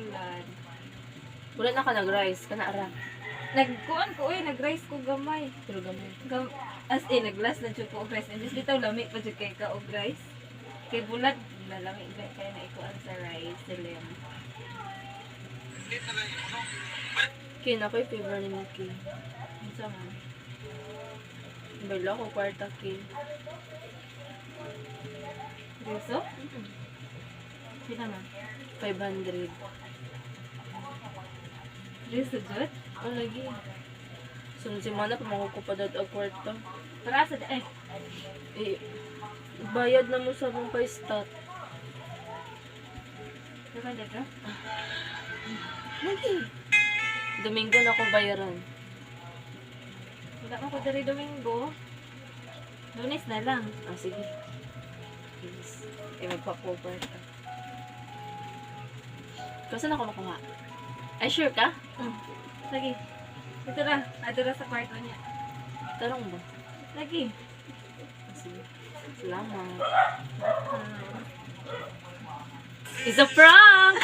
bulad. Wala na ka nag-rice, kanara. Nagkuan ko nag-rice ko gamay. Pero gamay. As in naglas na jud ko og rice. Just bitaw lami pa jud kay ka og rice. Kay bulad na lami kay na ikuan sa rice silim. Kin, ako'y favor ni Mickey. Unsa man? Bala ko kwarta, Kin. Riso? Pila man? 500. Riso jud? Oh, lagi. Sunod si Mana, pamakukupadad ang kwarta. Para sa Eh, bayad na mo sa mong pa-stat. Diba dito? Lagi. Domingo na akong bayaran. Wala man ko diri Domingo. Lunes na lang. Ah, sige. Please. Eh, magpa-cover ka. Kasi na ako makuha. Ay, sure ka? Lagi. Ito na. Ato na sa kwarto niya. Tarong ba? Lagi. Ah, sige. Salamat. Ah. It's a prank!